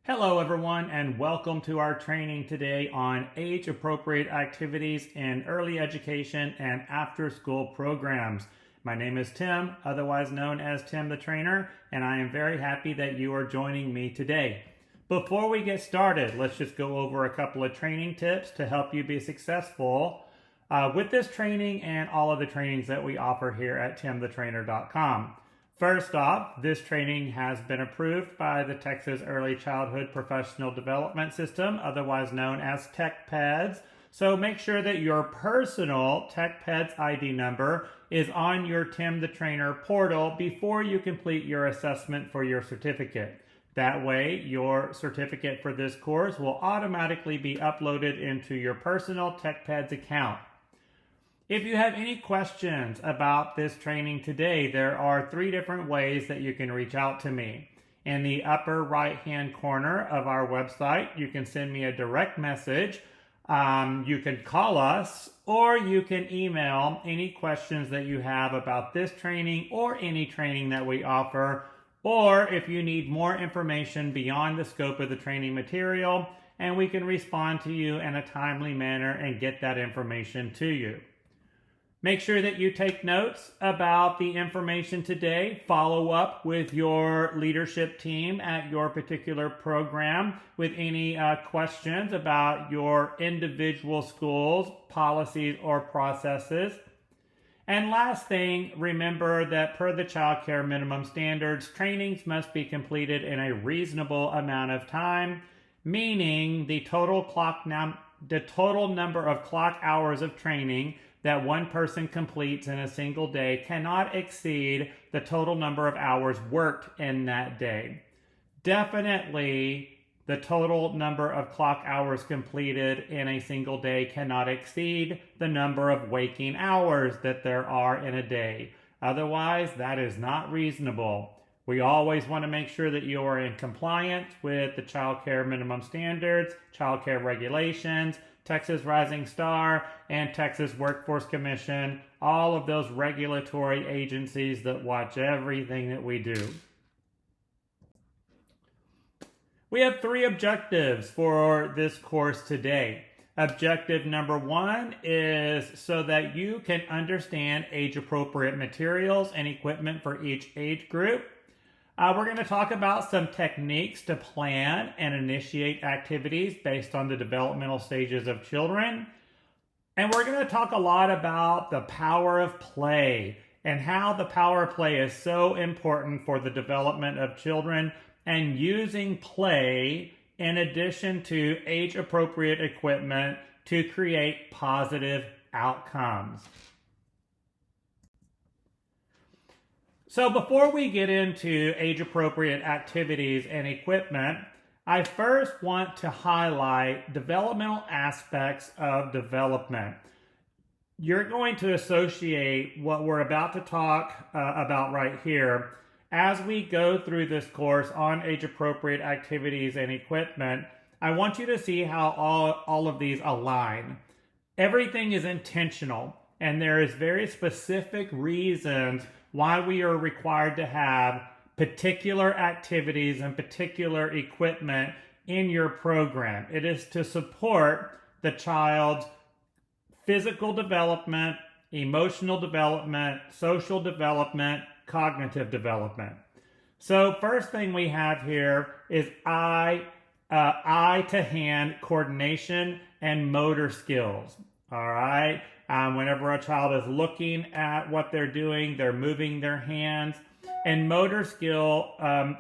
Hello everyone, and welcome to our training today on age-appropriate activities in early education and after-school programs. My name is Tim, otherwise known as Tim the Trainer, and I am very happy that you are joining me today. Before we get started, let's just go over a couple of training tips to help you be successful with this training and all of the trainings that we offer here at timthetrainer.com. First off, this training has been approved by the Texas Early Childhood Professional Development System, otherwise known as TechPEDS. So make sure that your personal TechPEDS ID number is on your Tim the Trainer portal before you complete your assessment for your certificate. That way, your certificate for this course will automatically be uploaded into your personal TechPEDS account. If you have any questions about this training today, there are 3 different ways that you can reach out to me. In the upper right-hand corner of our website, you can send me a direct message. You can call us, or you can email any questions that you have about this training or any training that we offer. Or if you need more information beyond the scope of the training material, and we can respond to you in a timely manner and get that information to you. Make sure that you take notes about the information today. Follow up with your leadership team at your particular program with any questions about your individual schools, policies, or processes. And last thing, remember that per the child care minimum standards, trainings must be completed in a reasonable amount of time, meaning the total number of clock hours of training that one person completes in a single day cannot exceed the total number of hours worked in that day. Definitely, the total number of clock hours completed in a single day cannot exceed the number of waking hours that there are in a day. Otherwise, that is not reasonable. We always want to make sure that you are in compliance with the child care minimum standards, child care regulations, Texas Rising Star, and Texas Workforce Commission, all of those regulatory agencies that watch everything that we do. We have 3 objectives for this course today. Objective number 1 is so that you can understand age-appropriate materials and equipment for each age group. We're going to talk about some techniques to plan and initiate activities based on the developmental stages of children. And we're going to talk a lot about the power of play and how the power of play is so important for the development of children, and using play in addition to age-appropriate equipment to create positive outcomes. So before we get into age-appropriate activities and equipment, I first want to highlight developmental aspects of development. You're going to associate what we're about to talk about right here as we go through this course on age-appropriate activities and equipment. I want you to see how all of these align. Everything is intentional, and there is very specific reasons why we are required to have particular activities and particular equipment in your program. It is to support the child's physical development, emotional development, social development, cognitive development. So first thing we have here is eye to hand coordination and motor skills. All right. Whenever a child is looking at what they're doing, they're moving their hands. And motor skill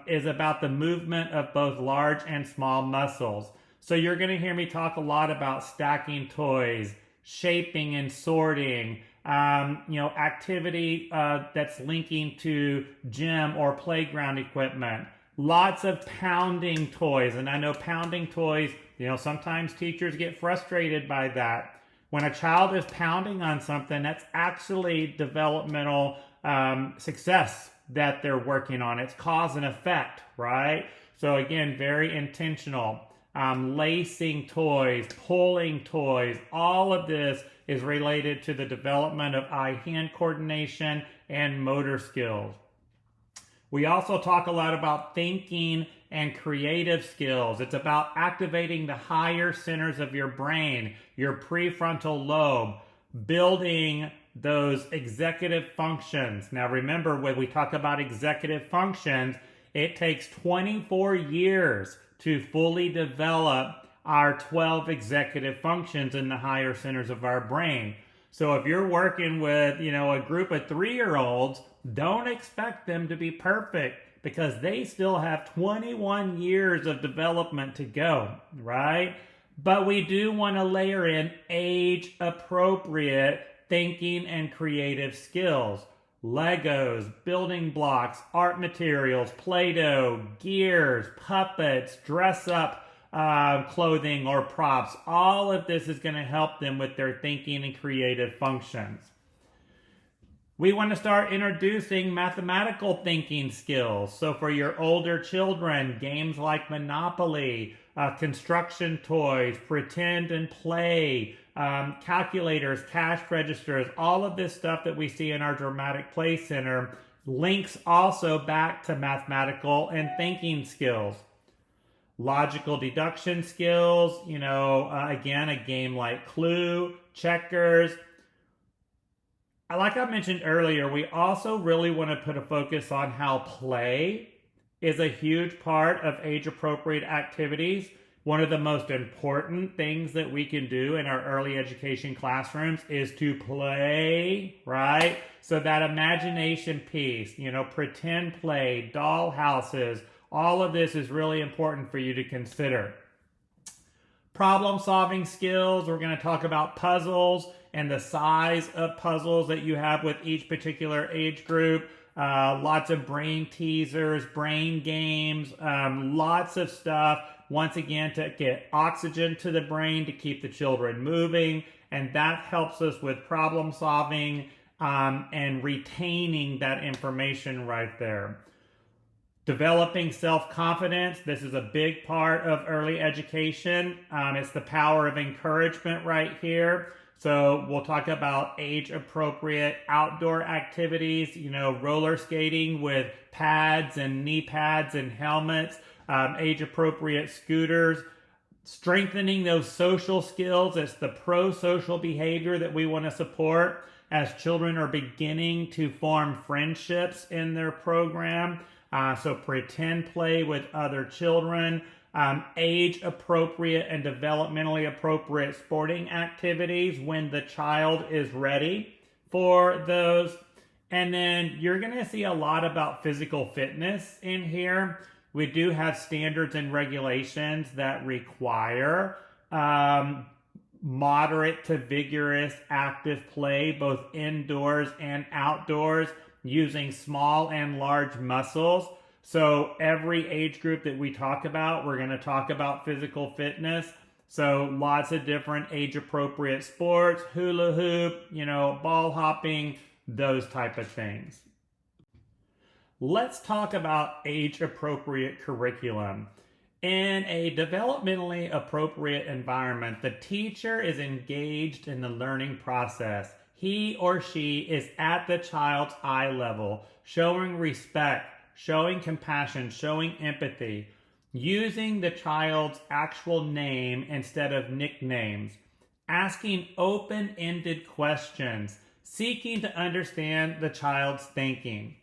is about the movement of both large and small muscles. So you're going to hear me talk a lot about stacking toys, shaping and sorting, activity that's linking to gym or playground equipment. Lots of pounding toys. And I know pounding toys, sometimes teachers get frustrated by that. When a child is pounding on something, that's actually developmental success that they're working on. It's cause and effect, right? So again, very intentional. Lacing toys, pulling toys, all of this is related to the development of eye-hand coordination and motor skills. We also talk a lot about thinking and creative skills. It's about activating the higher centers of your brain, your prefrontal lobe, building those executive functions. Now remember, when we talk about executive functions, it takes 24 years to fully develop our 12 executive functions in the higher centers of our brain. So if you're working with, a group of 3-year-olds, don't expect them to be perfect because they still have 21 years of development to go, right? But we do want to layer in age-appropriate thinking and creative skills. Legos, building blocks, art materials, Play-Doh, gears, puppets, dress-up clothing or props. All of this is going to help them with their thinking and creative functions. We want to start introducing mathematical thinking skills. So for your older children, games like Monopoly, construction toys, pretend and play, calculators, cash registers, all of this stuff that we see in our Dramatic Play Center links also back to mathematical and thinking skills. Logical deduction skills, again, a game like Clue, checkers. Like I mentioned earlier, we also really want to put a focus on how play is a huge part of age-appropriate activities. One of the most important things that we can do in our early education classrooms is to play, right? So that imagination piece, pretend play, doll houses, all of this is really important for you to consider. Problem-solving skills, we're going to talk about puzzles and the size of puzzles that you have with each particular age group. Lots of brain teasers, brain games, lots of stuff. Once again, to get oxygen to the brain, to keep the children moving. And that helps us with problem solving and retaining that information right there. Developing self-confidence. This is a big part of early education. It's the power of encouragement right here. So we'll talk about age-appropriate outdoor activities, roller skating with pads and knee pads and helmets, age-appropriate scooters, strengthening those social skills. It's the pro-social behavior that we want to support as children are beginning to form friendships in their program. So pretend play with other children, age-appropriate and developmentally appropriate sporting activities when the child is ready for those. And then you're going to see a lot about physical fitness in here. We do have standards and regulations that require moderate to vigorous active play, both indoors and outdoors, using small and large muscles. So every age group that we talk about, we're going to talk about physical fitness. So lots of different age-appropriate sports, hula hoop, ball hopping, those type of things. Let's talk about age-appropriate curriculum. In a developmentally appropriate environment, the teacher is engaged in the learning process. He or she is at the child's eye level, showing respect, showing compassion, showing empathy, using the child's actual name instead of nicknames, asking open-ended questions, seeking to understand the child's thinking.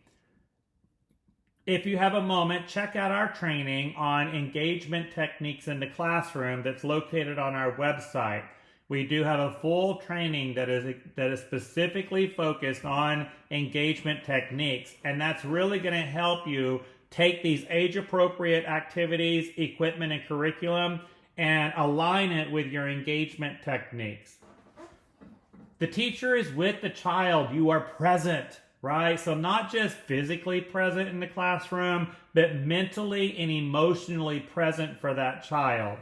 If you have a moment, check out our training on engagement techniques in the classroom that's located on our website. We do have a full training that is specifically focused on engagement techniques, and that's really going to help you take these age-appropriate activities, equipment, and curriculum and align it with your engagement techniques. The teacher is with the child. You are present, right? So not just physically present in the classroom, but mentally and emotionally present for that child.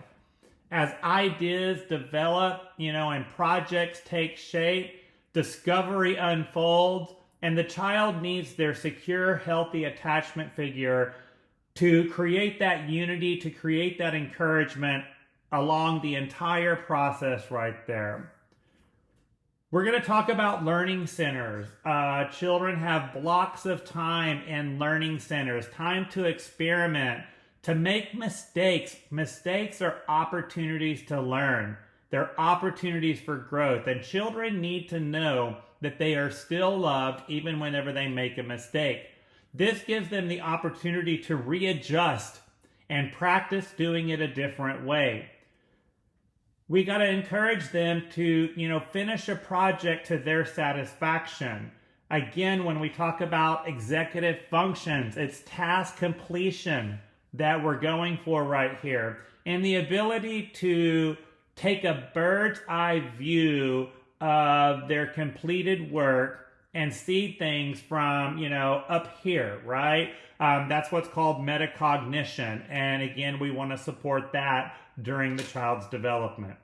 As ideas develop, and projects take shape, discovery unfolds, and the child needs their secure, healthy attachment figure to create that unity, to create that encouragement along the entire process right there. We're going to talk about learning centers. Children have blocks of time in learning centers, time to experiment, to make mistakes. Mistakes are opportunities to learn. They're opportunities for growth. And children need to know that they are still loved even whenever they make a mistake. This gives them the opportunity to readjust and practice doing it a different way. We got to encourage them to, finish a project to their satisfaction. Again, when we talk about executive functions, it's task completion that we're going for right here. And the ability to take a bird's eye view of their completed work and see things from, up here, right? That's what's called metacognition. And again, we want to support that during the child's development.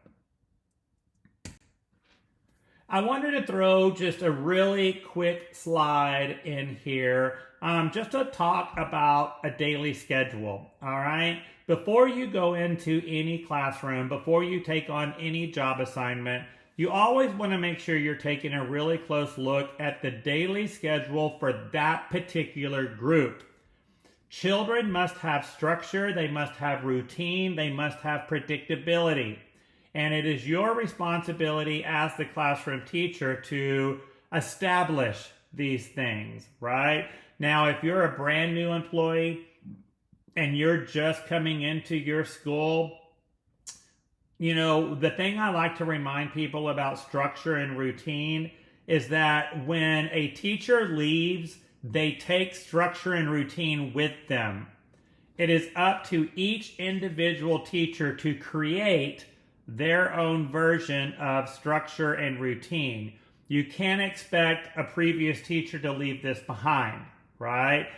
I wanted to throw just a really quick slide in here just to talk about a daily schedule, all right? Before you go into any classroom, before you take on any job assignment, you always want to make sure you're taking a really close look at the daily schedule for that particular group. Children must have structure, they must have routine, they must have predictability. And it is your responsibility as the classroom teacher to establish these things, right? Now, if you're a brand new employee and you're just coming into your school, the thing I like to remind people about structure and routine is that when a teacher leaves, they take structure and routine with them. It is up to each individual teacher to create their own version of structure and routine. You can't expect a previous teacher to leave this behind, right?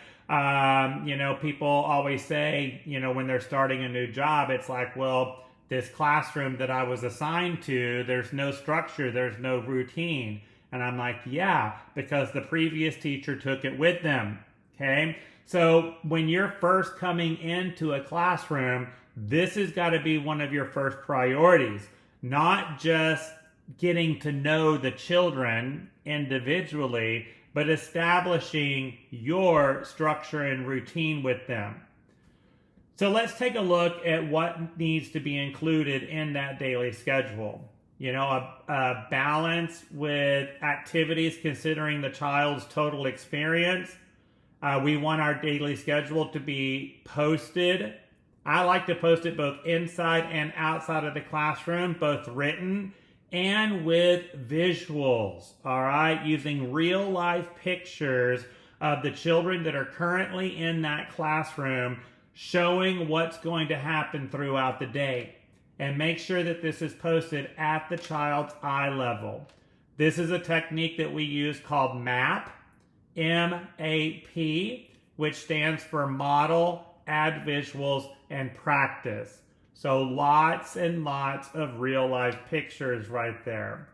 People always say, when they're starting a new job, it's like, well, this classroom that I was assigned to, there's no structure, there's no routine. And I'm like, yeah, because the previous teacher took it with them, okay? So when you're first coming into a classroom, this has got to be one of your first priorities, not just getting to know the children individually, but establishing your structure and routine with them. So let's take a look at what needs to be included in that daily schedule. A balance with activities considering the child's total experience. We want our daily schedule to be posted. I like to post it both inside and outside of the classroom, both written and with visuals, all right? Using real life pictures of the children that are currently in that classroom, showing what's going to happen throughout the day. And make sure that this is posted at the child's eye level. This is a technique that we use called MAP, M-A-P, which stands for model, add visuals, and practice. So lots and lots of real life pictures right there.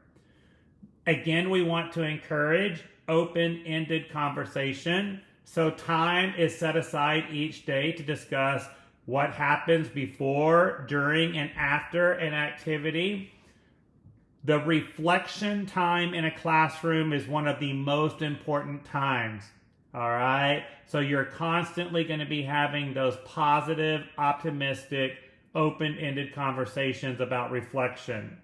Again, we want to encourage open-ended conversation. So time is set aside each day to discuss what happens before, during, and after an activity. The reflection time in a classroom is one of the most important times. All right? So you're constantly going to be having those positive, optimistic, open-ended conversations about reflection.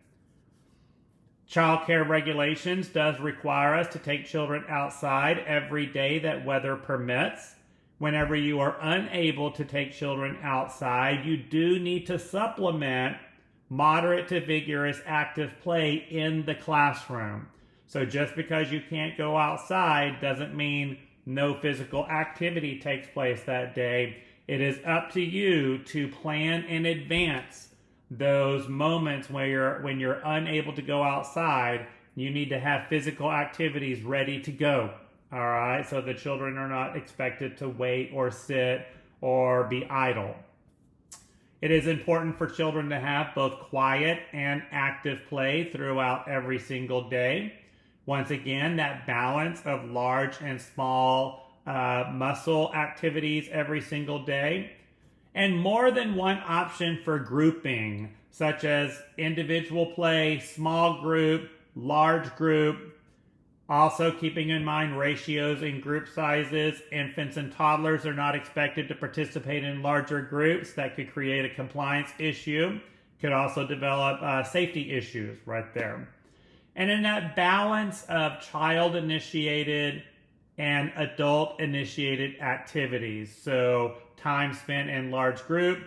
Child care regulations does require us to take children outside every day that weather permits. Whenever you are unable to take children outside, you do need to supplement moderate to vigorous active play in the classroom. So just because you can't go outside doesn't mean no physical activity takes place that day. It is up to you to plan in advance those moments where when you're unable to go outside, you need to have physical activities ready to go. All right, so the children are not expected to wait or sit or be idle. It is important for children to have both quiet and active play throughout every single day. Once again, that balance of large and small muscle activities every single day. And more than one option for grouping, such as individual play, small group, large group. Also, keeping in mind ratios in group sizes, infants and toddlers are not expected to participate in larger groups. That could create a compliance issue. Could also develop safety issues right there. And in that balance of child-initiated and adult-initiated activities. So time spent in large group.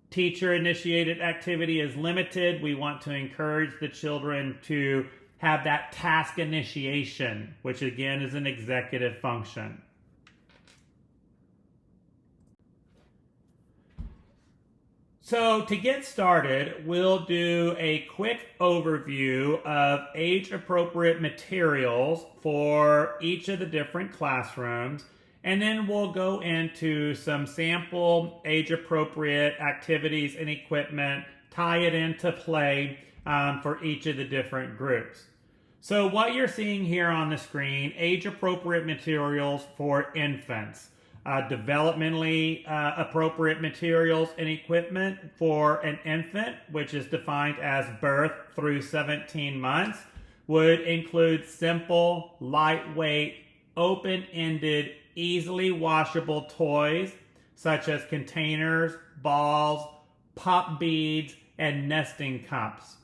Teacher-initiated activity is limited. We want to encourage the children to have that task initiation, which again is an executive function. So to get started, we'll do a quick overview of age-appropriate materials for each of the different classrooms, and then we'll go into some sample age-appropriate activities and equipment, tie it into play for each of the different groups. So what you're seeing here on the screen, age-appropriate materials for infants. Developmentally appropriate materials and equipment for an infant, which is defined as birth through 17 months, would include simple, lightweight, open-ended, easily washable toys such as containers, balls, pop beads, and nesting cups.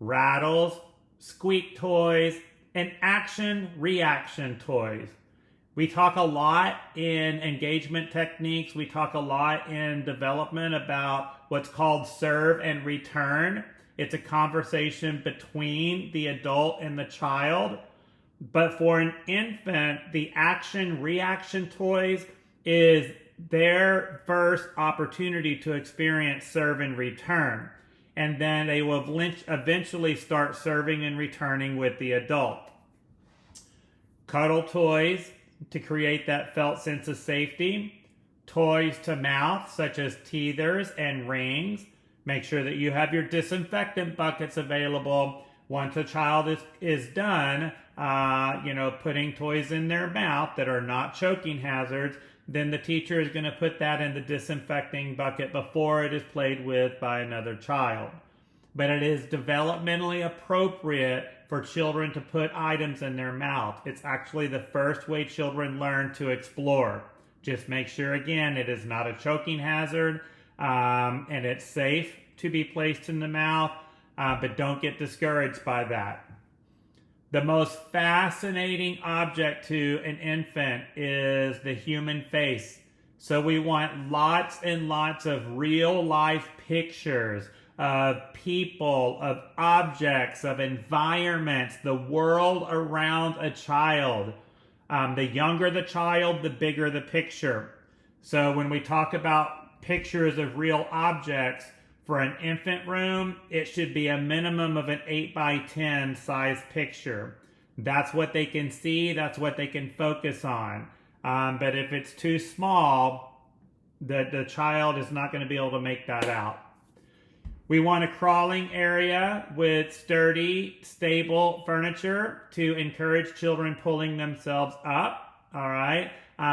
Rattles, squeak toys, and action-reaction toys. We talk a lot in engagement techniques. We talk a lot in development about what's called serve and return. It's a conversation between the adult and the child. But for an infant, the action-reaction toys is their first opportunity to experience serve and return. And then they will eventually start serving and returning with the adult. Cuddle toys to create that felt sense of safety. Toys to mouth, such as teethers and rings. Make sure that you have your disinfectant buckets available. Once a child is done, putting toys in their mouth that are not choking hazards, then the teacher is going to put that in the disinfecting bucket before it is played with by another child. But it is developmentally appropriate for children to put items in their mouth. It's actually the first way children learn to explore. Just make sure, again, it is not a choking hazard and it's safe to be placed in the mouth, but don't get discouraged by that. The most fascinating object to an infant is the human face. So we want lots and lots of real life pictures of people, of objects, of environments, the world around a child. The younger the child, the bigger the picture. So when we talk about pictures of real objects, for an infant room, it should be a minimum of an 8x10 size picture. That's what they can see, that's what they can focus on. But if it's too small, the child is not going to be able to make that out. We want a crawling area with sturdy, stable furniture to encourage children pulling themselves up. All right.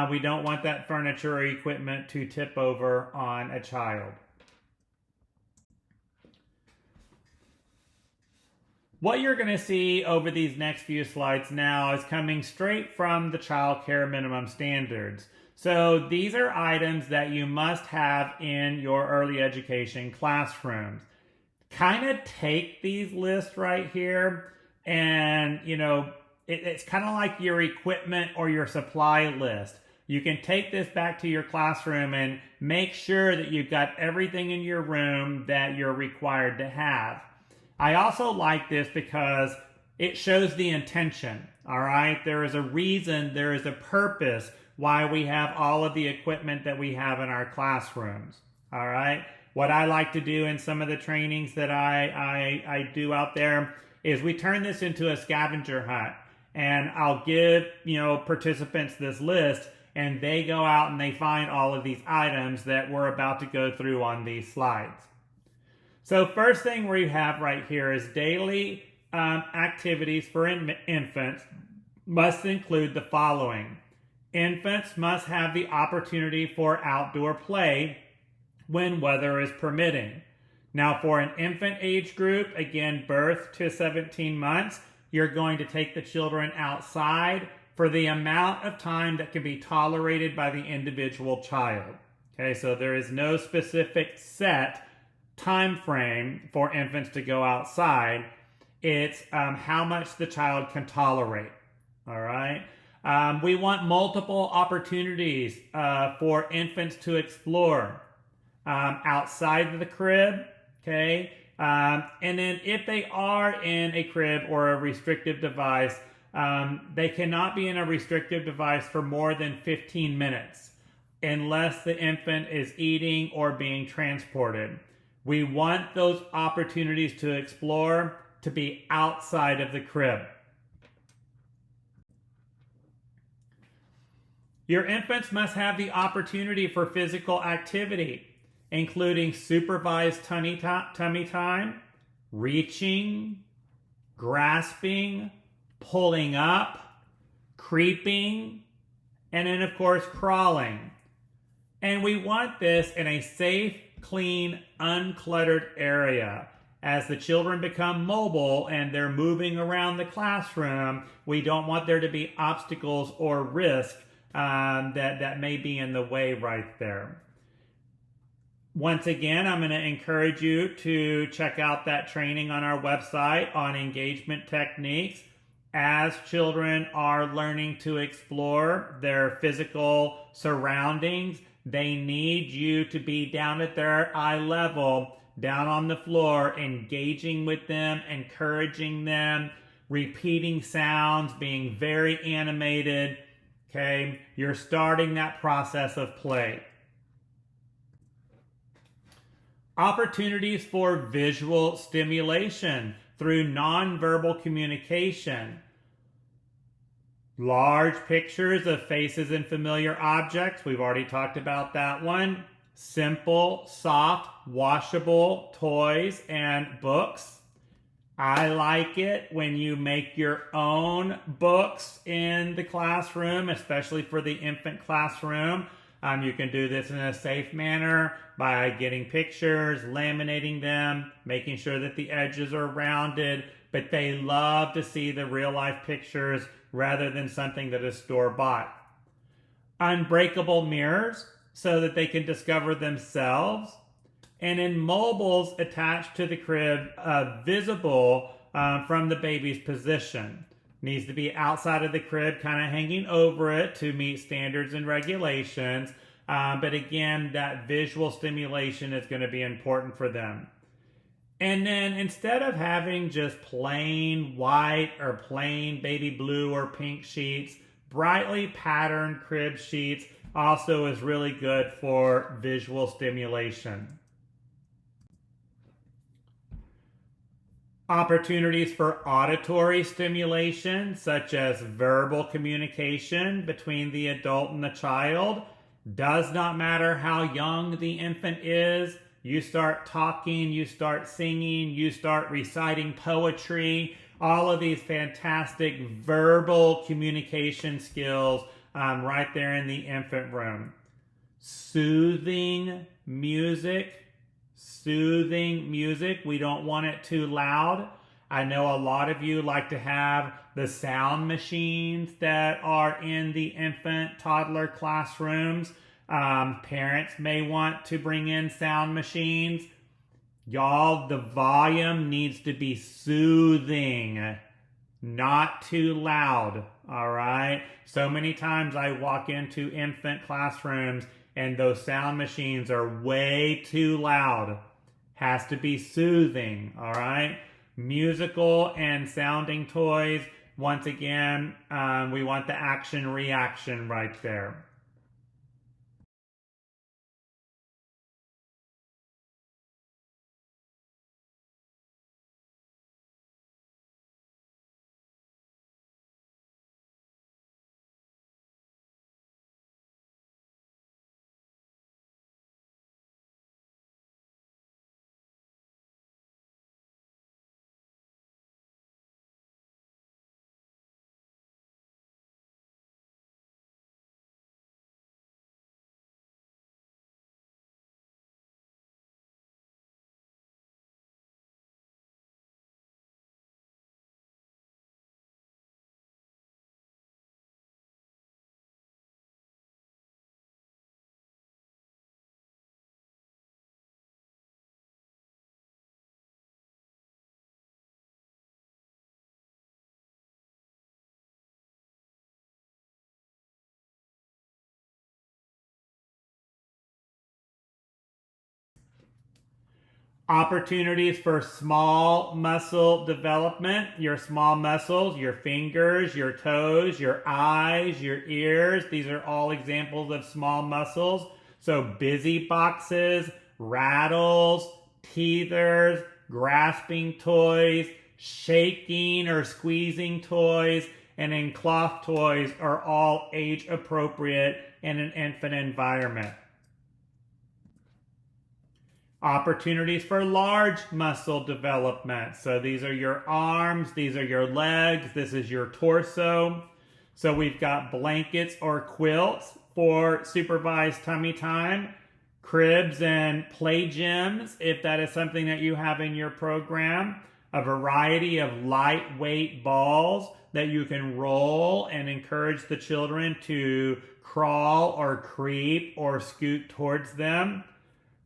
We don't want that furniture or equipment to tip over on a child. What you're going to see over these next few slides now is coming straight from the Child Care Minimum Standards. So these are items that you must have in your early education classrooms. Kind of take these lists right here and, it's kind of like your equipment or your supply list. You can take this back to your classroom and make sure that you've got everything in your room that you're required to have. I also like this because it shows the intention, all right? There is a reason, there is a purpose why we have all of the equipment that we have in our classrooms, all right? What I like to do in some of the trainings that I do out there is we turn this into a scavenger hunt, and I'll give, participants this list, and they go out and they find all of these items that we're about to go through on these slides. So first thing we have right here is daily activities for infants must include the following. Infants must have the opportunity for outdoor play when weather is permitting. Now for an infant age group, again, birth to 17 months, you're going to take the children outside for the amount of time that can be tolerated by the individual child. Okay, so there is no specific set time frame for infants to go outside. It's how much the child can tolerate. All right. We want multiple opportunities for infants to explore outside of the crib. Okay. And then if they are in a crib or a restrictive device, they cannot be in a restrictive device for more than 15 minutes unless the infant is eating or being transported. We want those opportunities to explore to be outside of the crib. Your infants must have the opportunity for physical activity, including supervised tummy time, reaching, grasping, pulling up, creeping, and then of course crawling. And we want this in a safe, clean, uncluttered area. As the children become mobile and they're moving around the classroom, we don't want there to be obstacles or risk that may be in the way right there. Once again, I'm going to encourage you to check out that training on our website on engagement techniques. As children are learning to explore their physical surroundings, they need you to be down at their eye level, down on the floor, engaging with them, encouraging them, repeating sounds, being very animated. Okay, you're starting that process of play. Opportunities for visual stimulation through nonverbal communication. Large pictures of faces and familiar objects. We've already talked about that one. Simple, soft, washable toys and books. I like it when you make your own books in the classroom, especially for the infant classroom. You can do this in a safe manner by getting pictures, laminating them, making sure that the edges are rounded, but they love to see the real life pictures rather than something that is store-bought. Unbreakable mirrors so that they can discover themselves. And in mobiles attached to the crib, visible from the baby's position. Needs to be outside of the crib, kind of hanging over it to meet standards and regulations. But again, that visual stimulation is going to be important for them. And then instead of having just plain white or plain baby blue or pink sheets, brightly patterned crib sheets also is really good for visual stimulation. Opportunities for auditory stimulation, such as verbal communication between the adult and the child. Does not matter how young the infant is. You start talking, you start singing, you start reciting poetry. All of these fantastic verbal communication skills right there in the infant room. Soothing music. We don't want it too loud. I know a lot of you like to have the sound machines that are in the infant, toddler classrooms. Parents may want to bring in sound machines. Y'all, the volume needs to be soothing, not too loud, all right? So many times I walk into infant classrooms and those sound machines are way too loud. Has to be soothing, all right? Musical and sounding toys, once again, we want the action-reaction right there. Opportunities for small muscle development. Your small muscles, your fingers, your toes, your eyes, your ears. These are all examples of small muscles. So busy boxes, rattles, teethers, grasping toys, shaking or squeezing toys, and then cloth toys are all age appropriate in an infant environment. Opportunities for large muscle development. So these are your arms, these are your legs, this is your torso. So we've got blankets or quilts for supervised tummy time, cribs and play gyms, if that is something that you have in your program, a variety of lightweight balls that you can roll and encourage the children to crawl or creep or scoot towards them.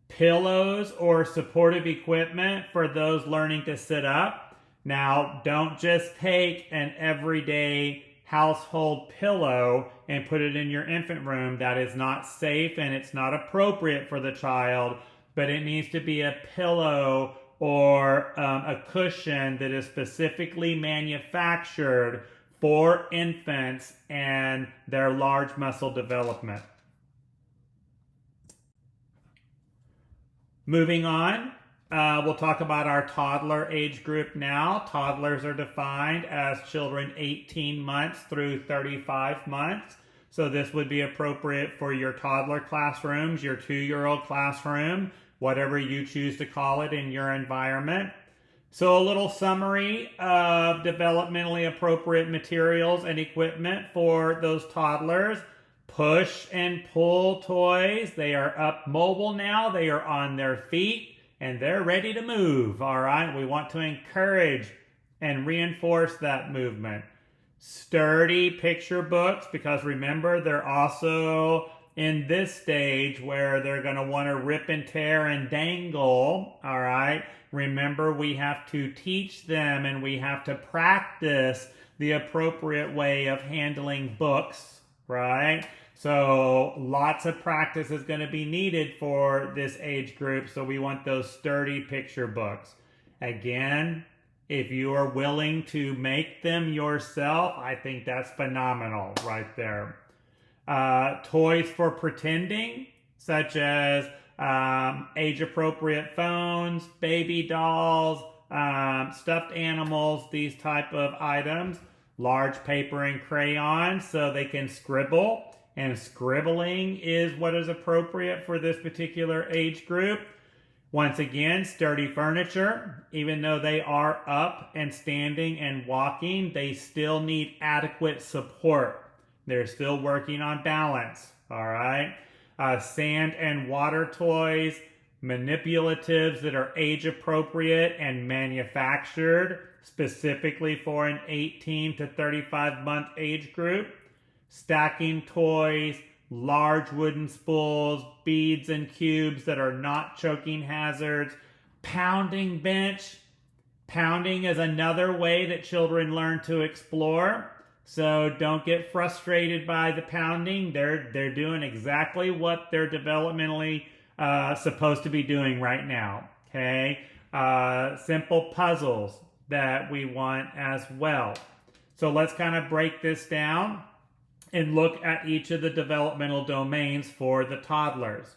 Pillows or supportive equipment for those learning to sit up. Now, don't just take an everyday household pillow and put it in your infant room. That is not safe and it's not appropriate for the child, but it needs to be a pillow or a cushion that is specifically manufactured for infants and their large muscle development. Moving on, we'll talk about our toddler age group now. Toddlers are defined as children 18 months through 35 months. So this would be appropriate for your toddler classrooms, your 2-year-old classroom, whatever you choose to call it in your environment. So a little summary of developmentally appropriate materials and equipment for those toddlers. Push and pull toys. They are up mobile now. They are on their feet and they're ready to move. All right. We want to encourage and reinforce that movement. Sturdy picture books, because remember, they're also in this stage where they're going to want to rip and tear and dangle. All right. Remember, we have to teach them and we have to practice the appropriate way of handling books, right? So lots of practice is going to be needed for this age group. So we want those sturdy picture books. Again, if you are willing to make them yourself, I think that's phenomenal right there. Toys for pretending, such as age-appropriate phones, baby dolls, stuffed animals, these type of items. Large paper and crayons so they can scribble. And scribbling is what is appropriate for this particular age group. Once again, sturdy furniture. Even though they are up and standing and walking, they still need adequate support. They're still working on balance, all right? Sand and water toys, manipulatives that are age appropriate and manufactured specifically for an 18 to 35 month age group. Stacking toys, large wooden spools, beads and cubes that are not choking hazards. Pounding bench. Pounding is another way that children learn to explore. So don't get frustrated by the pounding. They're doing exactly what they're developmentally supposed to be doing right now. Okay? Simple puzzles that we want as well. So let's kind of break this down and look at each of the developmental domains for the toddlers.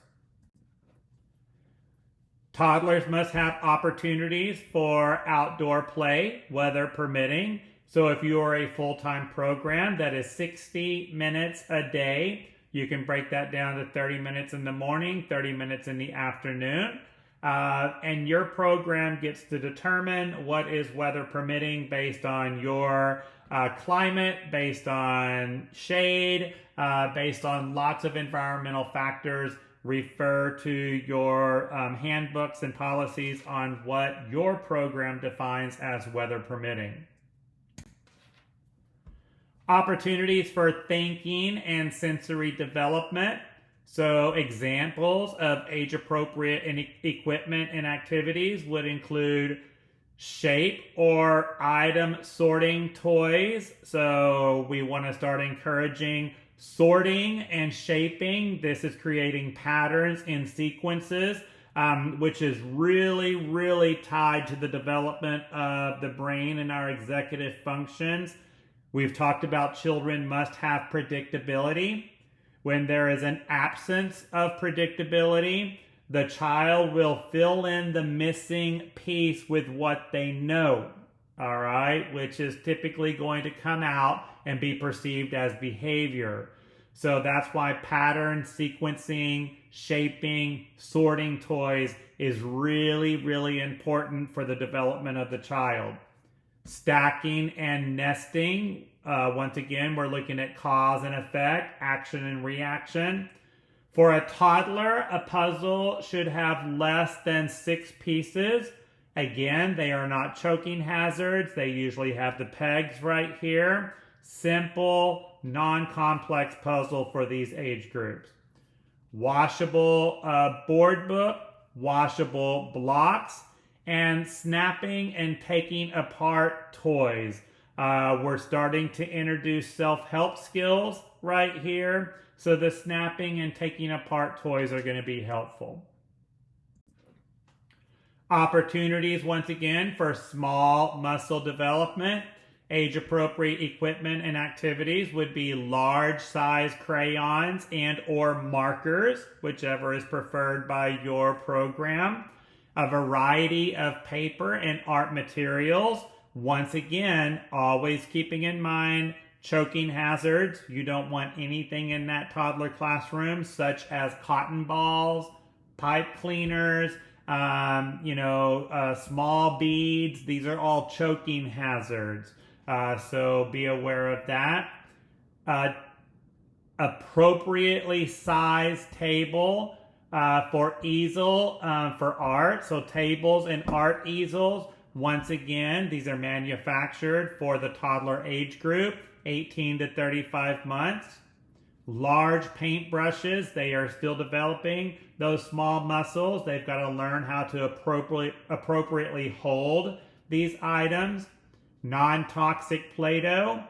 Toddlers must have opportunities for outdoor play, weather permitting. So if you are a full-time program that is 60 minutes a day, you can break that down to 30 minutes in the morning, 30 minutes in the afternoon. And your program gets to determine what is weather permitting based on your climate, based on shade, based on lots of environmental factors. Refer to your handbooks and policies on what your program defines as weather permitting. Opportunities for thinking and sensory development. So examples of age-appropriate equipment and activities would include shape or item sorting toys. So we want to start encouraging sorting and shaping. This is creating patterns in sequences which is really, really tied to the development of the brain and our executive functions. We've talked about children must have predictability. When there is an absence of predictability, the child will fill in the missing piece with what they know, all right, which is typically going to come out and be perceived as behavior. So that's why pattern, sequencing, shaping, sorting toys is really, really important for the development of the child. Stacking and nesting, once again, we're looking at cause and effect, action and reaction. For a toddler, a puzzle should have less than 6 pieces. Again, they are not choking hazards. They usually have the pegs right here. Simple, non-complex puzzle for these age groups. Washable board book, washable blocks, and snapping and taking apart toys. We're starting to introduce self-help skills right here. So the snapping and taking apart toys are going to be helpful. Opportunities, once again, for small muscle development. Age-appropriate equipment and activities would be large-size crayons and or markers, whichever is preferred by your program. A variety of paper and art materials. Once again, always keeping in mind choking hazards. You don't want anything in that toddler classroom, such as cotton balls, pipe cleaners, small beads. These are all choking hazards. So be aware of that. Appropriately sized table for easel for art. So tables and art easels. Once again, these are manufactured for the toddler age group, 18 to 35 months. Large paint brushes, they are still developing those small muscles. They've got to learn how to appropriately hold these items. Non-toxic Play-Doh.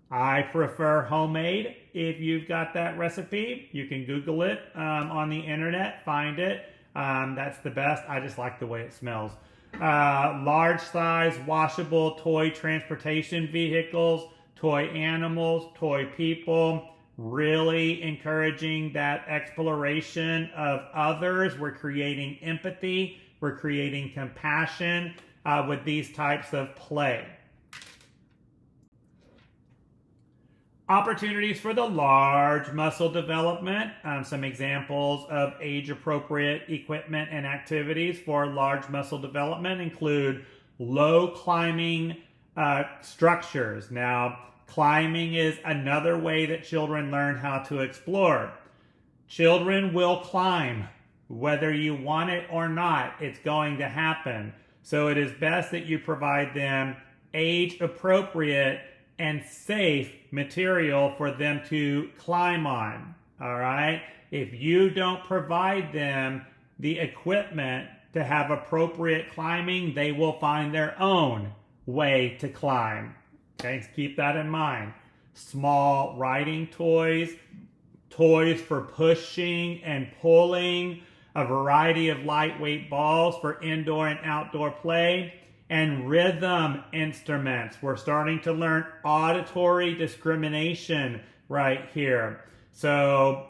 I prefer homemade. If you've got that recipe, you can Google it on the internet, find it. That's the best. I just like the way it smells. Large size washable toy transportation vehicles, toy animals, toy people. Really encouraging that exploration of others. We're creating empathy. We're creating compassion with these types of play. Opportunities for the large muscle development. Some examples of age-appropriate equipment and activities for large muscle development include low climbing structures. Now, climbing is another way that children learn how to explore. Children will climb. Whether you want it or not, it's going to happen. So it is best that you provide them age-appropriate and safe material for them to climb on, all right? If you don't provide them the equipment to have appropriate climbing, they will find their own way to climb, okay? Keep that in mind. Small riding toys, toys for pushing and pulling, a variety of lightweight balls for indoor and outdoor play, and rhythm instruments. We're starting to learn auditory discrimination right here. So,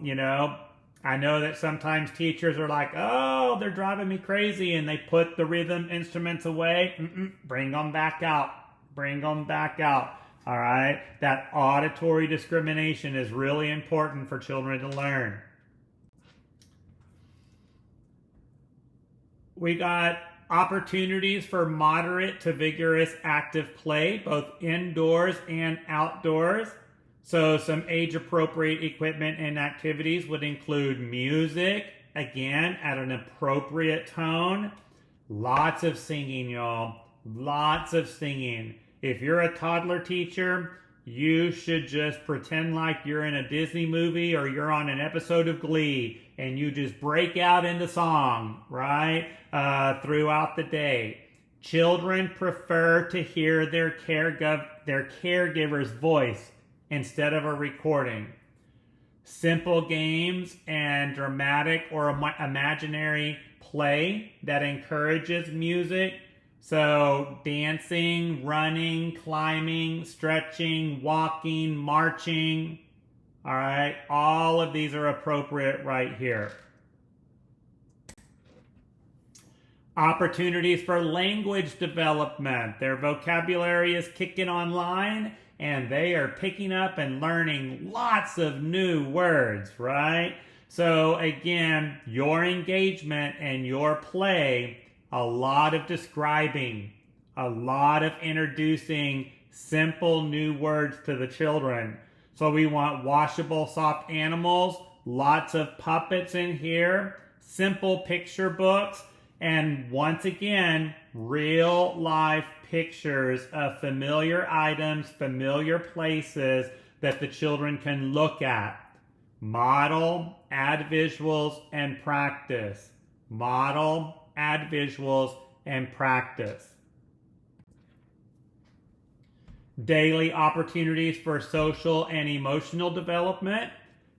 I know that sometimes teachers are like, oh, they're driving me crazy, and they put the rhythm instruments away. Bring them back out. Bring them back out. All right? That auditory discrimination is really important for children to learn. We got opportunities for moderate to vigorous active play, both indoors and outdoors. So some age-appropriate equipment and activities would include music, again, at an appropriate tone. Lots of singing, y'all. Lots of singing. If you're a toddler teacher, you should just pretend like you're in a Disney movie or you're on an episode of Glee and you just break out into song, right? Throughout the day. Children prefer to hear their caregiver's voice instead of a recording. Simple games and dramatic or imaginary play that encourages music. So dancing, running, climbing, stretching, walking, marching. All right, all of these are appropriate right here. Opportunities for language development. Their vocabulary is kicking online and they are picking up and learning lots of new words, right? So again, your engagement and your play, a lot of describing, a lot of introducing simple new words to the children. So we want washable soft animals, lots of puppets in here, simple picture books, and once again, real life pictures of familiar items, familiar places that the children can look at. Model, add visuals, and practice. Model, add visuals, and practice. Daily opportunities for social and emotional development.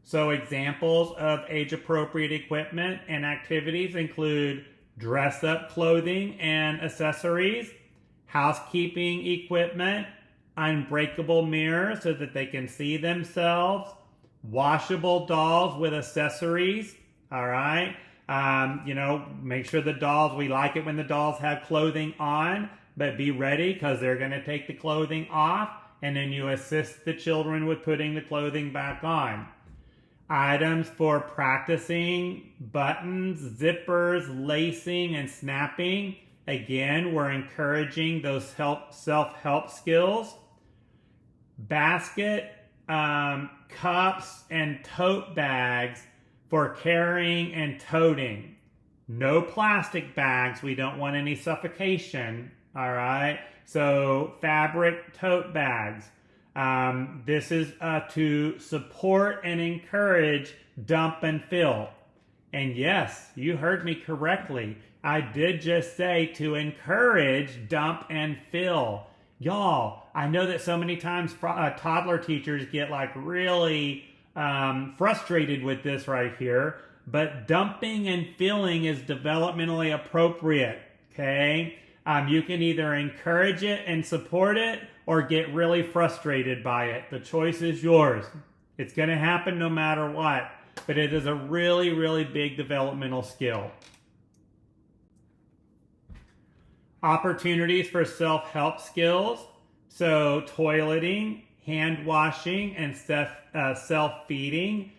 So examples of age-appropriate equipment and activities include dress-up clothing and accessories, housekeeping equipment, unbreakable mirrors so that they can see themselves, washable dolls with accessories, all right? Make sure the dolls, we like it when the dolls have clothing on, but be ready because they're going to take the clothing off, and then you assist the children with putting the clothing back on. Items for practicing buttons, zippers, lacing, and snapping. Again, we're encouraging those self-help skills. Basket, cups, and tote bags for carrying and toting. No plastic bags. We don't want any suffocation. All right. So fabric tote bags. This is to support and encourage dump and fill. And yes, you heard me correctly. I did just say to encourage dump and fill. Y'all, I know that so many times toddler teachers get like really frustrated with this right here, but dumping and filling is developmentally appropriate, okay? You can either encourage it and support it or get really frustrated by it. The choice is yours. It's going to happen no matter what, but it is a really, really big developmental skill. Opportunities for self-help skills. So toileting, hand washing, and self-feeding.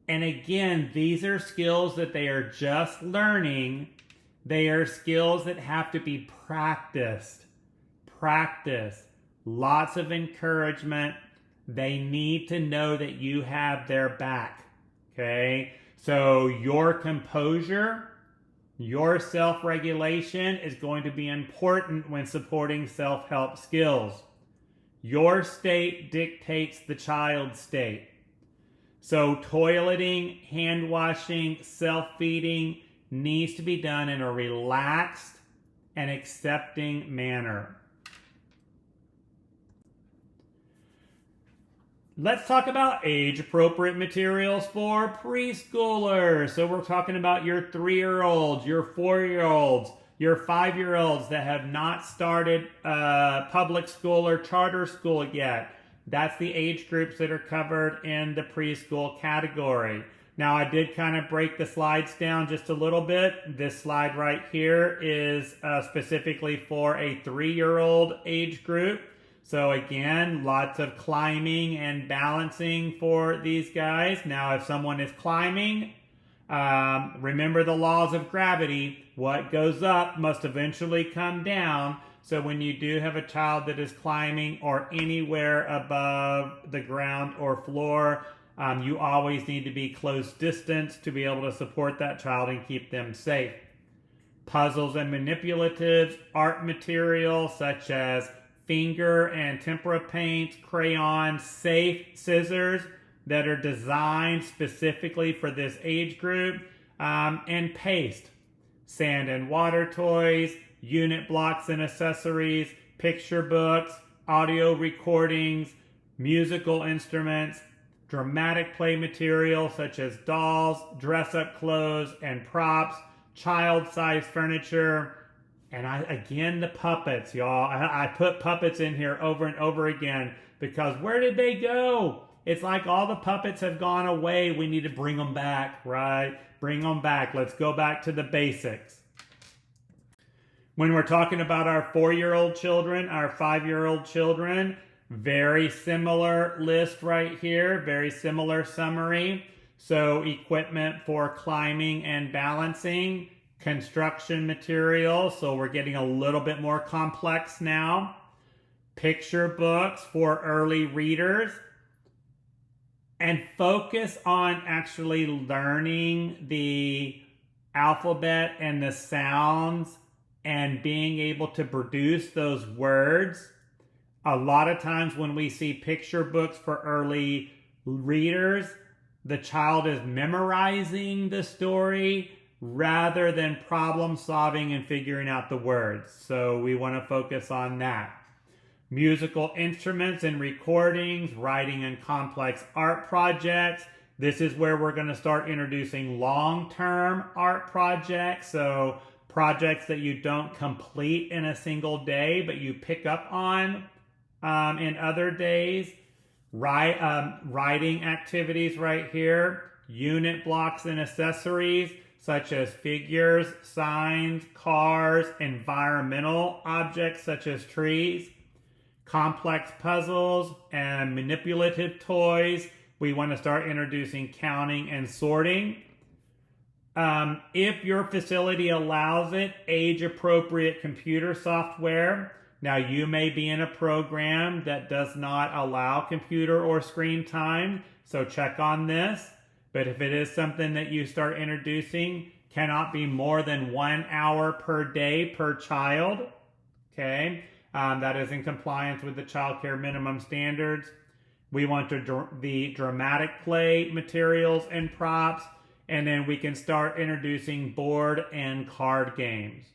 And again, these are skills that they are just learning. They are skills that have to be practiced. Practice. Lots of encouragement. They need to know that you have their back. Okay? So your composure, your self-regulation is going to be important when supporting self-help skills. Your state dictates the child's state. So toileting, hand washing, self-feeding needs to be done in a relaxed and accepting manner. Let's talk about age-appropriate materials for preschoolers. So we're talking about your 3-year-olds, your 4-year-olds, your 5-year-olds that have not started public school or charter school yet. That's the age groups that are covered in the preschool category. Now, I did kind of break the slides down just a little bit. This slide right here is specifically for a 3-year-old age group. So again, lots of climbing and balancing for these guys. Now, if someone is climbing, remember the laws of gravity. What goes up must eventually come down. So when you do have a child that is climbing or anywhere above the ground or floor, you always need to be close distance to be able to support that child and keep them safe. Puzzles and manipulatives, art material such as finger and tempera paint, crayons, safe scissors that are designed specifically for this age group, and paste, sand and water toys, unit blocks and accessories, picture books, audio recordings, musical instruments, dramatic play material such as dolls, dress-up clothes, and props, child-sized furniture. And again, the puppets, y'all. I put puppets in here over and over again because where did they go? It's like all the puppets have gone away. We need to bring them back, right? Bring them back. Let's go back to the basics. When we're talking about our 4-year-old children, our 5-year-old children, very similar list right here, very similar summary. So equipment for climbing and balancing, construction materials, so we're getting a little bit more complex now. Picture books for early readers. And focus on actually learning the alphabet and the sounds and being able to produce those words. A lot of times when we see picture books for early readers, the child is memorizing the story rather than problem solving and figuring out the words. So we want to focus on that. Musical instruments and recordings, writing and complex art projects. This is where we're going to start introducing long-term art projects. So projects that you don't complete in a single day, but you pick up on in other days. Writing activities right here. Unit blocks and accessories such as figures, signs, cars, environmental objects such as trees, complex puzzles, and manipulative toys. We want to start introducing counting and sorting. If your facility allows it, age-appropriate computer software. Now, you may be in a program that does not allow computer or screen time, so check on this. But if it is something that you start introducing, cannot be more than 1 hour per day per child. Okay, that is in compliance with the child care minimum standards. We want the dramatic play materials and props, and then we can start introducing board and card games.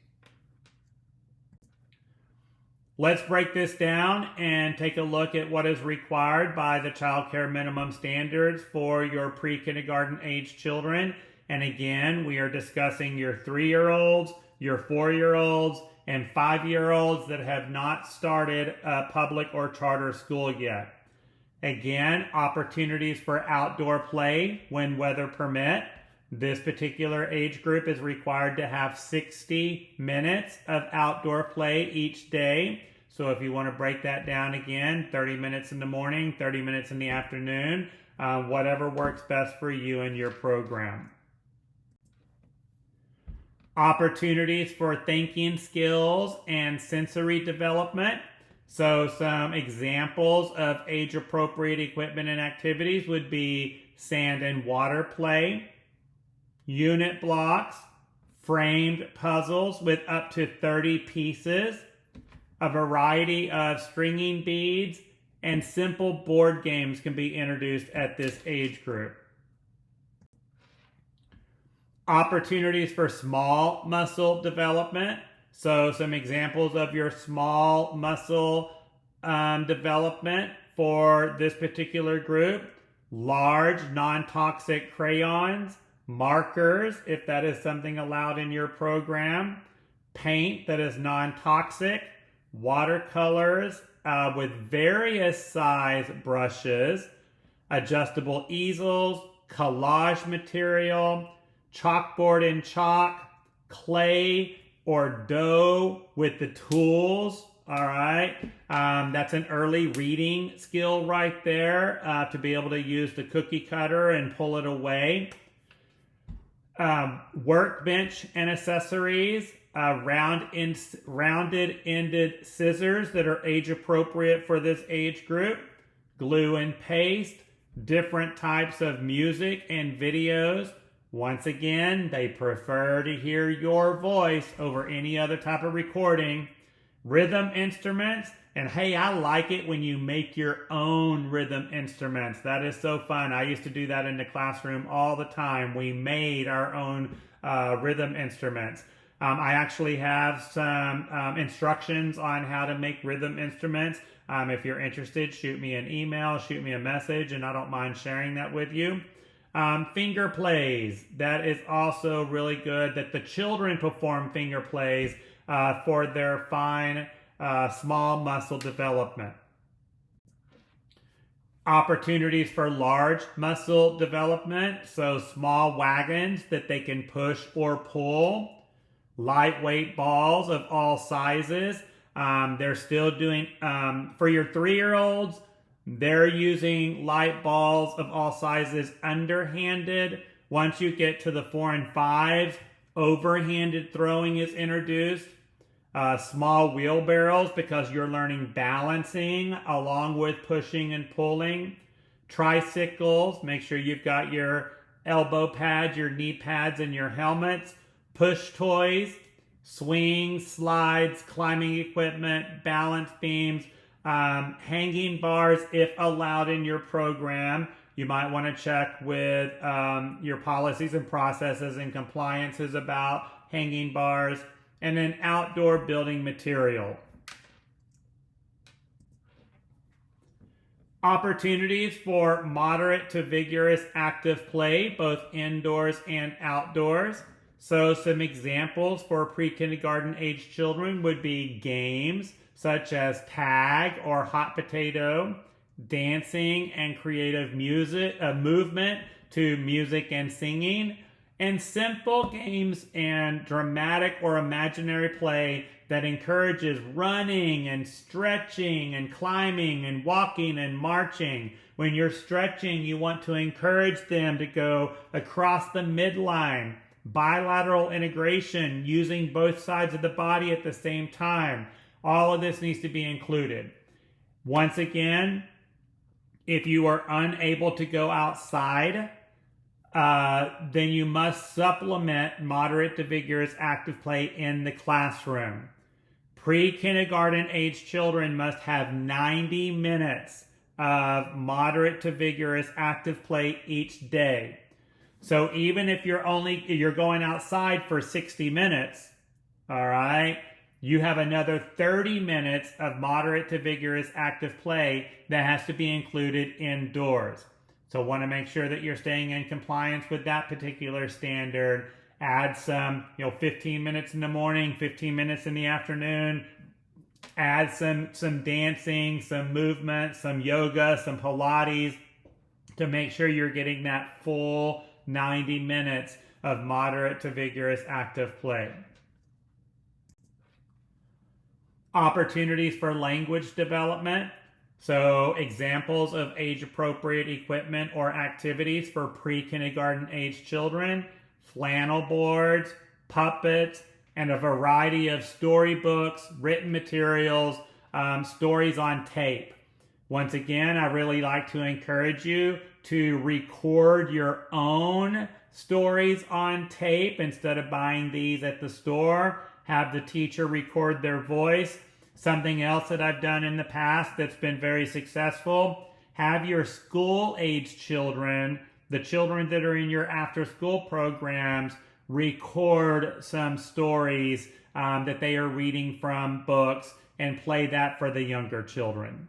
Let's break this down and take a look at what is required by the child care minimum standards for your pre-kindergarten age children. And again, we are discussing your 3-year-olds, your 4-year-olds, and 5-year-olds that have not started a public or charter school yet. Again, opportunities for outdoor play when weather permit. This particular age group is required to have 60 minutes of outdoor play each day. So if you want to break that down again, 30 minutes in the morning, 30 minutes in the afternoon, whatever works best for you and your program. Opportunities for thinking skills and sensory development. So some examples of age-appropriate equipment and activities would be sand and water play, unit blocks, framed puzzles with up to 30 pieces, a variety of stringing beads, and simple board games can be introduced at this age group. Opportunities for small muscle development. So some examples of your small muscle development for this particular group. Large non-toxic crayons, markers, if that is something allowed in your program, paint that is non-toxic, watercolors with various size brushes, adjustable easels, collage material, chalkboard and chalk, clay or dough with the tools. All right, that's an early reading skill right there to be able to use the cookie cutter and pull it away. Workbench and accessories, rounded ended scissors that are age appropriate for this age group, glue and paste, different types of music and videos. Once again, they prefer to hear your voice over any other type of recording. Rhythm instruments, and hey, I like it when you make your own rhythm instruments. That is so fun. I used to do that in the classroom all the time. We made our own rhythm instruments. I actually have some instructions on how to make rhythm instruments. If you're interested, shoot me an email, shoot me a message, and I don't mind sharing that with you. Finger plays, that is also really good, that the children perform finger plays for their fine small muscle development. Opportunities for large muscle development, so small wagons that they can push or pull. Lightweight balls of all sizes. They're still doing, for your 3-year-olds, they're using light balls of all sizes underhanded. Once you get to the 4 and 5s, overhanded throwing is introduced. Small wheelbarrows, because you're learning balancing along with pushing and pulling. Tricycles, make sure you've got your elbow pads, your knee pads, and your helmets. Push toys, swings, slides, climbing equipment, balance beams, hanging bars if allowed in your program. You might want to check with your policies and processes and compliances about hanging bars. And then outdoor building material. Opportunities for moderate to vigorous active play, both indoors and outdoors. So some examples for pre-kindergarten age children would be games such as tag or hot potato, dancing and creative movement to music and singing, and simple games and dramatic or imaginary play that encourages running and stretching and climbing and walking and marching. When you're stretching, you want to encourage them to go across the midline. Bilateral integration, using both sides of the body at the same time. All of this needs to be included. Once again, if you are unable to go outside, then you must supplement moderate to vigorous active play in the classroom. Pre-kindergarten age children must have 90 minutes of moderate to vigorous active play each day. So even if you're going outside for 60 minutes, all right, you have another 30 minutes of moderate to vigorous active play that has to be included indoors. So want to make sure that you're staying in compliance with that particular standard. Add some, 15 minutes in the morning, 15 minutes in the afternoon. Add some dancing, some movement, some yoga, some Pilates to make sure you're getting that full 90 minutes of moderate to vigorous active play. Opportunities for language development. So examples of age-appropriate equipment or activities for pre-kindergarten age children: flannel boards, puppets, and a variety of storybooks, written materials, stories on tape. Once again, I really like to encourage you to record your own stories on tape instead of buying these at the store. Have the teacher record their voice. Something else that I've done in the past that's been very successful: have your school-age children, the children that are in your after-school programs, record some stories that they are reading from books and play that for the younger children.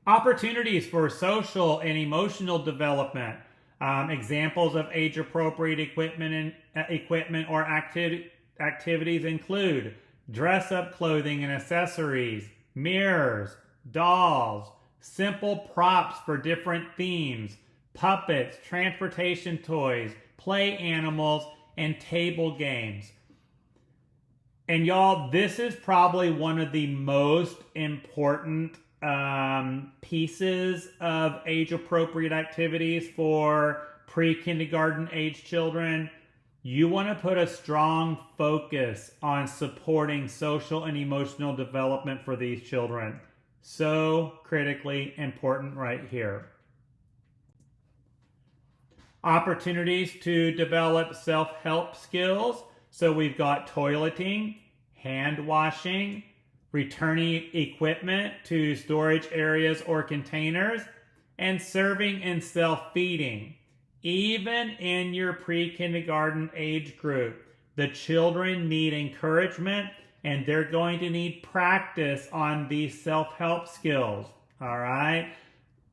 Opportunities for social and emotional development. Examples of age-appropriate equipment or activities include dress-up clothing and accessories, mirrors, dolls, simple props for different themes, puppets, transportation toys, play animals, and table games. And y'all, this is probably one of the most important pieces of age-appropriate activities for pre-kindergarten age children. You want to put a strong focus on supporting social and emotional development for these children. So critically important right here. Opportunities to develop self-help skills. So we've got toileting, hand washing, returning equipment to storage areas or containers, and serving and self-feeding. Even in your pre-kindergarten age group, the children need encouragement and they're going to need practice on these self-help skills, all right?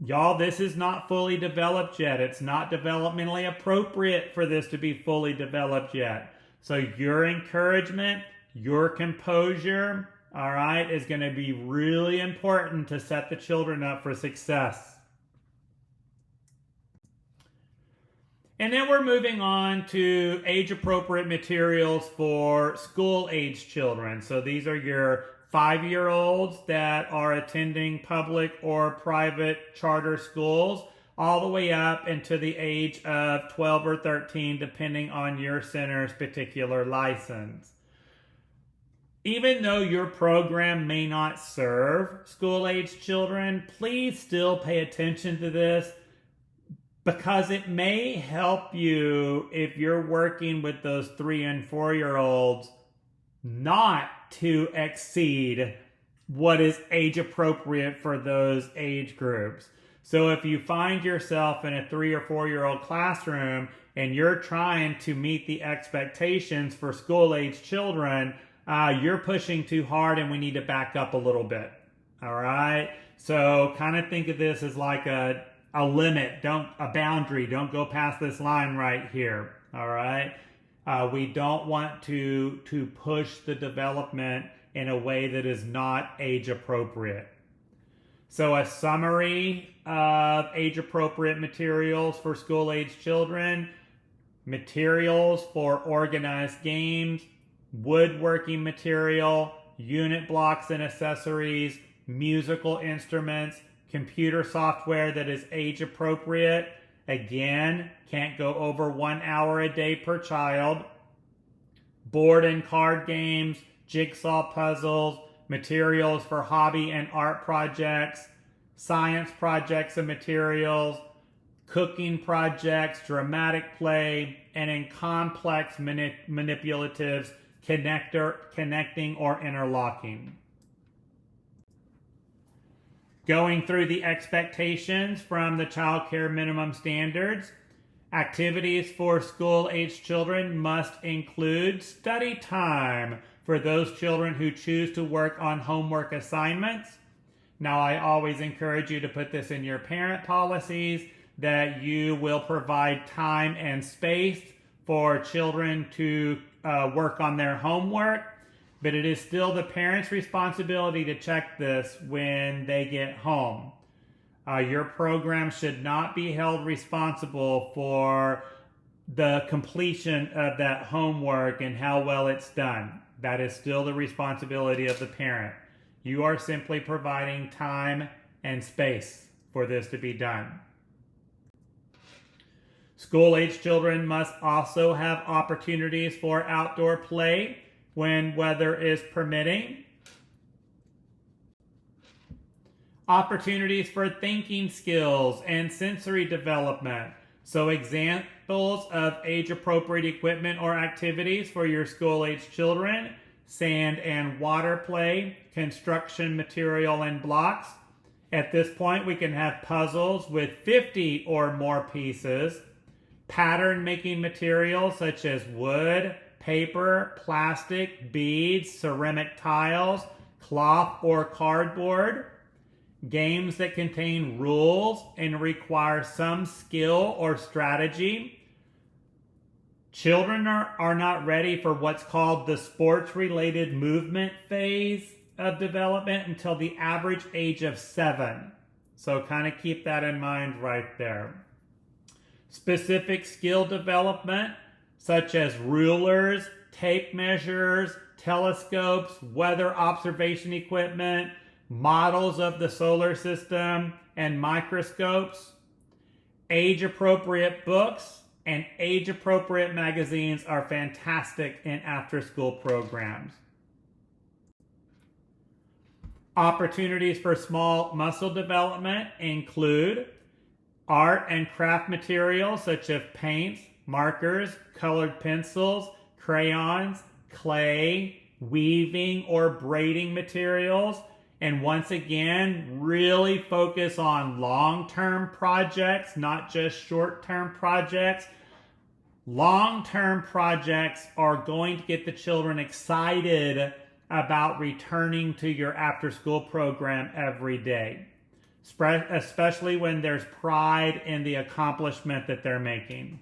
Y'all, this is not fully developed yet. It's not developmentally appropriate for this to be fully developed yet. So your encouragement, your composure, all right, is going to be really important to set the children up for success. And then we're moving on to age-appropriate materials for school-age children. So these are your 5-year-olds that are attending public or private charter schools, all the way up into the age of 12 or 13, depending on your center's particular license. Even though your program may not serve school-age children, please still pay attention to this, because it may help you if you're working with those 3 and 4-year-olds not to exceed what is age appropriate for those age groups. So if you find yourself in a 3 or 4-year-old classroom and you're trying to meet the expectations for school-age children, you're pushing too hard and we need to back up a little bit. All right? So kind of think of this as like a limit, a boundary. Don't go past this line right here. All right? We don't want to push the development in a way that is not age appropriate. So a summary of age appropriate materials for school age children: materials for organized games, woodworking material, unit blocks and accessories, musical instruments, computer software that is age appropriate. Again, can't go over 1 hour a day per child. Board and card games, jigsaw puzzles, materials for hobby and art projects, science projects and materials, cooking projects, dramatic play, and in complex manipulatives, connecting or interlocking. Going through the expectations from the Child Care Minimum Standards, activities for school-age children must include study time for those children who choose to work on homework assignments. Now, I always encourage you to put this in your parent policies, that you will provide time and space for children to work on their homework. But it is still the parent's responsibility to check this when they get home. Your program should not be held responsible for the completion of that homework and how well it's done. That is still the responsibility of the parent. You are simply providing time and space for this to be done. School-age children must also have opportunities for outdoor play when weather is permitting. Opportunities for thinking skills and sensory development. So examples of age-appropriate equipment or activities for your school-age children: sand and water play, construction material and blocks. At this point, we can have puzzles with 50 or more pieces, pattern-making materials such as wood, paper, plastic, beads, ceramic tiles, cloth or cardboard, games that contain rules and require some skill or strategy. Children are not ready for what's called the sports-related movement phase of development until the average age of 7. So kind of keep that in mind right there. Specific skill development, such as rulers, tape measures, telescopes, weather observation equipment, models of the solar system, and microscopes. Age-appropriate books and age-appropriate magazines are fantastic in after-school programs. Opportunities for small muscle development include art and craft materials such as paints, markers, colored pencils, crayons, clay, weaving or braiding materials. And once again, really focus on long-term projects, not just short-term projects. Long-term projects are going to get the children excited about returning to your after-school program every day. especially when there's pride in the accomplishment that they're making.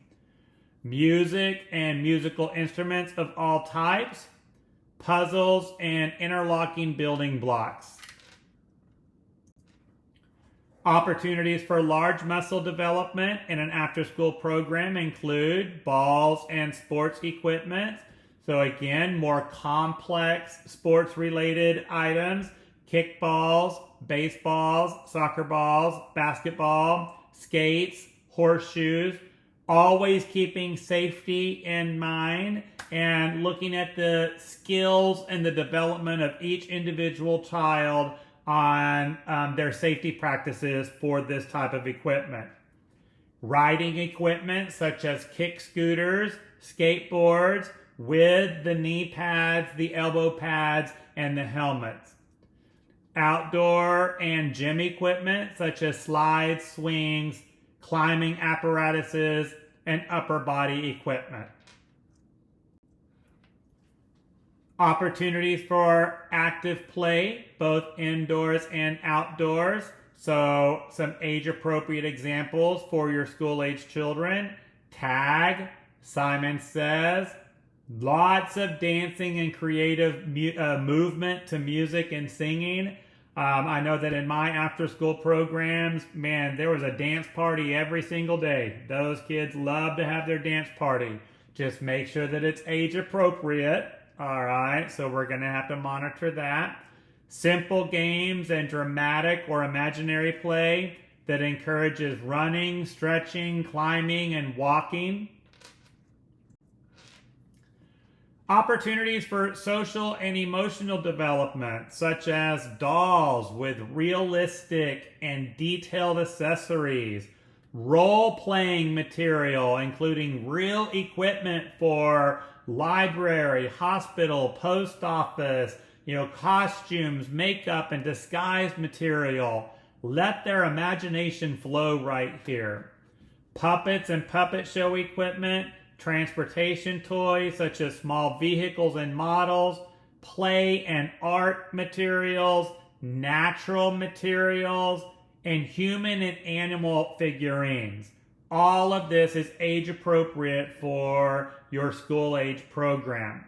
Music and musical instruments of all types, puzzles and interlocking building blocks. Opportunities for large muscle development in an after-school program include balls and sports equipment. So again, more complex sports-related items, kickballs, baseballs, soccer balls, basketball, skates, horseshoes, always keeping safety in mind and looking at the skills and the development of each individual child on their safety practices for this type of equipment. Riding equipment such as kick scooters, skateboards with the knee pads, the elbow pads, and the helmets. Outdoor and gym equipment such as slides, swings, climbing apparatuses, and upper body equipment. Opportunities for active play, both indoors and outdoors. So some age-appropriate examples for your school-age children. Tag, Simon Says, lots of dancing and creative movement to music and singing. I know that in my after-school programs, man, there was a dance party every single day. Those kids love to have their dance party. Just make sure that it's age-appropriate. All right, so we're going to have to monitor that. Simple games and dramatic or imaginary play that encourages running, stretching, climbing, and walking. Opportunities for social and emotional development, such as dolls with realistic and detailed accessories, role-playing material, including real equipment for library, hospital, post office, costumes, makeup, and disguise material. Let their imagination flow right here. Puppets and puppet show equipment, transportation toys such as small vehicles and models, play and art materials, natural materials, and human and animal figurines. All of this is age appropriate for your school age program.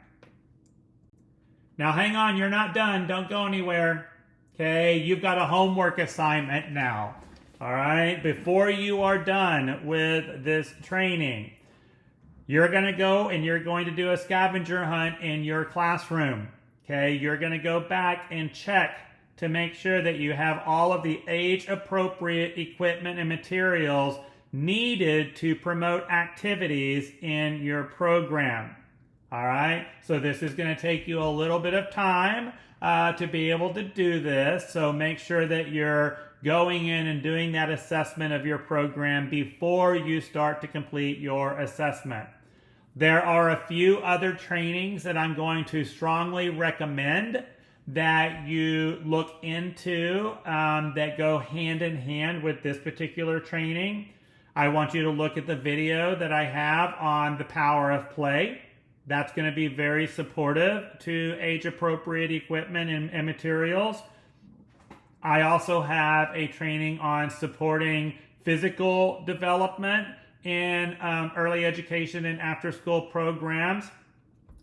Now hang on, you're not done. Don't go anywhere. Okay, you've got a homework assignment now. All right, before you are done with this training, you're going to go and you're going to do a scavenger hunt in your classroom. Okay, you're going to go back and check to make sure that you have all of the age appropriate equipment and materials needed to promote activities in your program. All right, so this is going to take you a little bit of time to be able to do this. So make sure that you're going in and doing that assessment of your program before you start to complete your assessment. There are a few other trainings that I'm going to strongly recommend that you look into that go hand in hand with this particular training. I want you to look at the video that I have on the power of play. That's going to be very supportive to age-appropriate equipment and materials. I also have a training on supporting physical development in early education and after-school programs.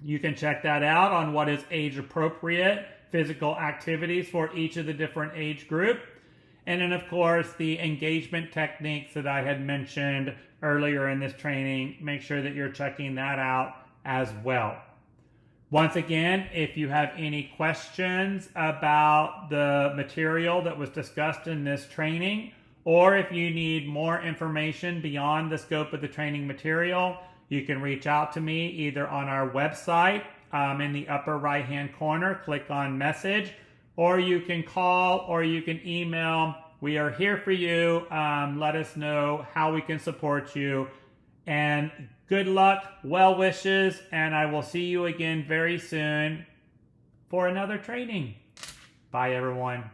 You can check that out on what is age-appropriate physical activities for each of the different age group. And then, of course, the engagement techniques that I had mentioned earlier in this training. Make sure that you're checking that out as well. Once again, if you have any questions about the material that was discussed in this training, or if you need more information beyond the scope of the training material, you can reach out to me either on our website in the upper right-hand corner, click on message, or you can call or you can email. We are here for you. Let us know how we can support you. And good luck, well wishes, and I will see you again very soon for another training. Bye, everyone.